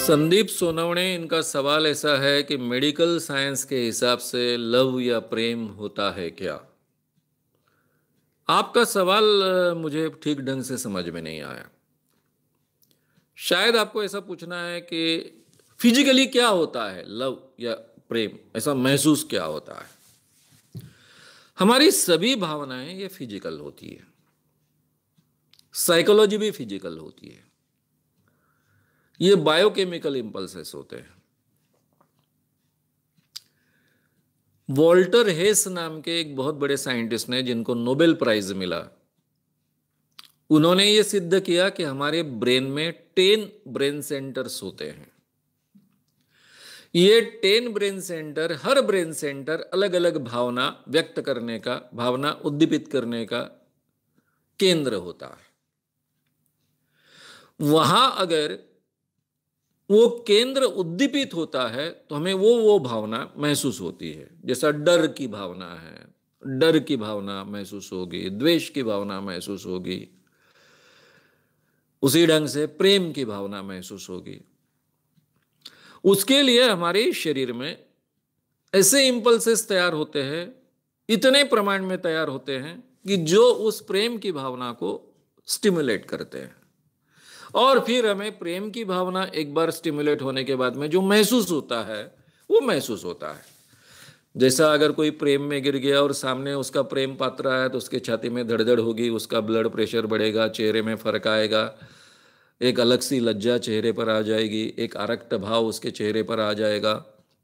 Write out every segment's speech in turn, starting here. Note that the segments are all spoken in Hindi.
संदीप सोनवणे, इनका सवाल ऐसा है कि मेडिकल साइंस के हिसाब से लव या प्रेम होता है क्या? आपका सवाल मुझे ठीक ढंग से समझ में नहीं आया। शायद आपको ऐसा पूछना है कि फिजिकली क्या होता है लव या प्रेम, ऐसा महसूस क्या होता है? हमारी सभी भावनाएं ये फिजिकल होती है, साइकोलॉजी भी फिजिकल होती है, ये बायोकेमिकल इंपल्सेस होते हैं। वॉल्टर हेस नाम के एक बहुत बड़े साइंटिस्ट ने, जिनको नोबेल प्राइज मिला, उन्होंने ये सिद्ध किया कि हमारे ब्रेन में 10 ब्रेन सेंटर्स होते हैं। ये 10 ब्रेन सेंटर, हर ब्रेन सेंटर अलग अलग भावना व्यक्त करने का, भावना उद्दीपित करने का केंद्र होता है। वहां अगर वो केंद्र उद्दीपित होता है तो हमें वो भावना महसूस होती है। जैसा डर की भावना है, डर की भावना महसूस होगी, द्वेष की भावना महसूस होगी, उसी ढंग से प्रेम की भावना महसूस होगी। उसके लिए हमारे शरीर में ऐसे इंपल्सेस तैयार होते हैं, इतने प्रमाण में तैयार होते हैं कि जो उस प्रेम की भावना को स्टिमुलेट करते हैं। और फिर हमें प्रेम की भावना एक बार स्टिमुलेट होने के बाद में जो महसूस होता है वो महसूस होता है। जैसा अगर कोई प्रेम में गिर गया और सामने उसका प्रेम पात्र आया तो उसके छाती में धड़धड़ होगी, उसका ब्लड प्रेशर बढ़ेगा, चेहरे में फर्क आएगा, एक अलग सी लज्जा चेहरे पर आ जाएगी, एक आरक्त भाव उसके चेहरे पर आ जाएगा,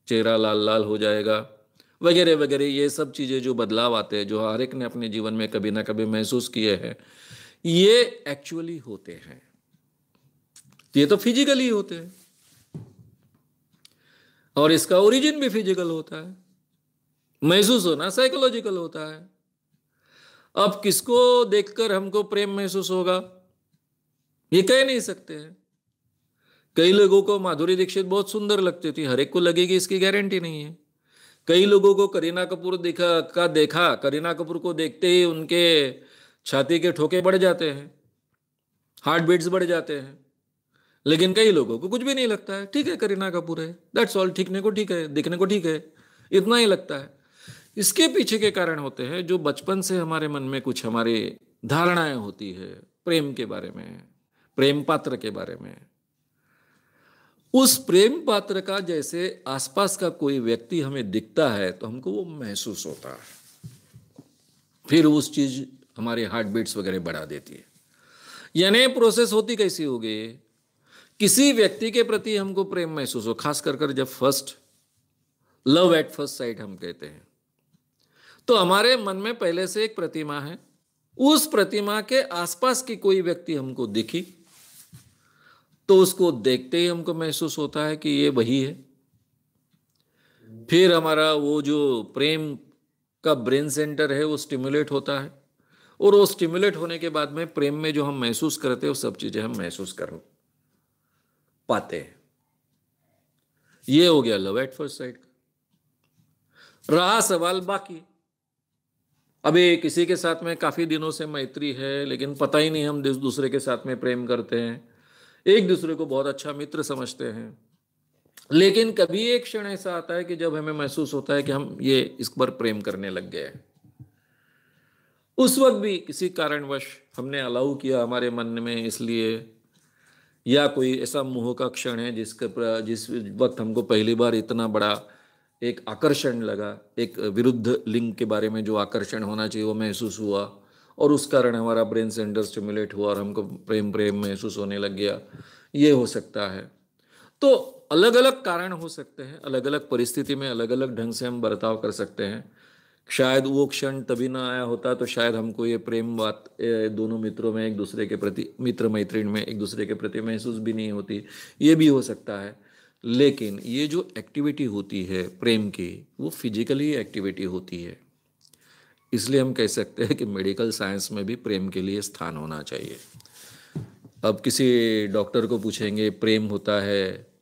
चेहरा लाल लाल हो जाएगा, वगैरह वगैरह। ये सब चीज़ें जो बदलाव आते हैं, जो हर एक ने अपने जीवन में कभी ना कभी महसूस किए हैं, ये एक्चुअली होते हैं। ये तो फिजिकली होते हैं और इसका ओरिजिन भी फिजिकल होता है। महसूस होना साइकोलॉजिकल होता है। अब किसको देखकर हमको प्रेम महसूस होगा ये कह नहीं सकते हैं। कई लोगों को माधुरी दीक्षित बहुत सुंदर लगती थी, हर एक को लगेगी इसकी गारंटी नहीं है। कई लोगों को करीना कपूर देखा, करीना कपूर को देखते ही उनके छाती के ठोके बढ़ जाते हैं, हार्ट बीट्स बढ़ जाते हैं। लेकिन कई लोगों को कुछ भी नहीं लगता है, ठीक है करीना कपूर है, दैट्स ऑल, ठीकने को ठीक है, दिखने को ठीक है, इतना ही लगता है। इसके पीछे के कारण होते हैं जो बचपन से हमारे मन में कुछ हमारी धारणाएं होती है प्रेम के बारे में, प्रेम पात्र के बारे में। उस प्रेम पात्र का जैसे आसपास का कोई व्यक्ति हमें दिखता है तो हमको वो महसूस होता है, फिर उस चीज हमारे हार्ट बीट्स वगैरह बढ़ा देती है। यानी प्रोसेस होती कैसी होगी? किसी व्यक्ति के प्रति हमको प्रेम महसूस हो, खास कर जब first love at first sight हम कहते हैं, तो हमारे मन में पहले से एक प्रतिमा है, उस प्रतिमा के आसपास की कोई व्यक्ति हमको दिखी तो उसको देखते ही हमको महसूस होता है कि ये वही है। फिर हमारा वो जो प्रेम का ब्रेन सेंटर है वो स्टिमुलेट होता है, और वो स्टिमुलेट होने के बाद में प्रेम में जो हम महसूस करते हैं वो सब चीजें हम महसूस कर पाते हैं। ये हो गया लव एट फर्स्ट साइट का। रहा सवाल बाकी, अभी किसी के साथ में काफी दिनों से मैत्री है, लेकिन पता ही नहीं हम दूसरे के साथ में प्रेम करते हैं, एक दूसरे को बहुत अच्छा मित्र समझते हैं, लेकिन कभी एक क्षण ऐसा आता है कि जब हमें महसूस होता है कि हम ये इस पर प्रेम करने लग गए हैं। उस वक्त भी किसी कारणवश हमने अलाउ किया हमारे मन में, इसलिए, या कोई ऐसा मोह का क्षण है जिस वक्त हमको पहली बार इतना बड़ा एक आकर्षण लगा, एक विरुद्ध लिंग के बारे में जो आकर्षण होना चाहिए वो महसूस हुआ, और उस कारण हमारा ब्रेन सेंटर स्टिमुलेट हुआ और हमको प्रेम प्रेम महसूस होने लग गया। ये हो सकता है। तो अलग अलग कारण हो सकते हैं, अलग अलग परिस्थिति में अलग अलग ढंग से हम बर्ताव कर सकते हैं। शायद वो क्षण तभी ना आया होता तो शायद हमको ये प्रेम बात दोनों मित्रों में एक दूसरे के प्रति, मित्र मैत्रीण में एक दूसरे के प्रति महसूस भी नहीं होती, ये भी हो सकता है। लेकिन ये जो एक्टिविटी होती है प्रेम की, वो फिजिकली एक्टिविटी होती है। इसलिए हम कह सकते हैं कि मेडिकल साइंस में भी प्रेम के लिए स्थान होना चाहिए। अब किसी डॉक्टर को पूछेंगे प्रेम होता है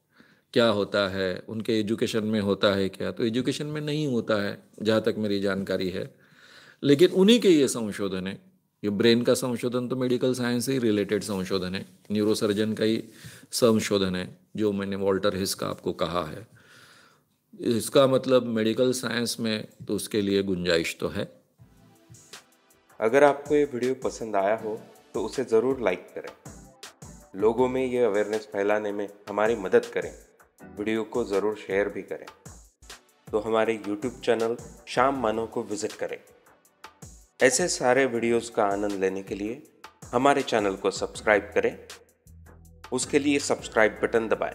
क्या होता है, उनके एजुकेशन में होता है क्या, तो एजुकेशन में नहीं होता है जहाँ तक मेरी जानकारी है। लेकिन उन्हीं के ये संशोधन है ये ब्रेन का संशोधन तो मेडिकल साइंस से ही रिलेटेड संशोधन है, न्यूरोसर्जन का ही संशोधन है, जो मैंने वॉल्टर हिस का आपको कहा है। इसका मतलब मेडिकल साइंस में तो उसके लिए गुंजाइश तो है। अगर आपको ये वीडियो पसंद आया हो तो उसे ज़रूर लाइक करें, लोगों में ये अवेयरनेस फैलाने में हमारी मदद करें। वीडियो को ज़रूर शेयर भी करें। तो हमारे YouTube चैनल शाम मानव को विज़िट करें। ऐसे सारे वीडियोस का आनंद लेने के लिए हमारे चैनल को सब्सक्राइब करें। उसके लिए सब्सक्राइब बटन दबाएं।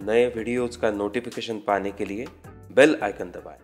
नए वीडियोस का नोटिफिकेशन पाने के लिए बेल आइकन दबाएं।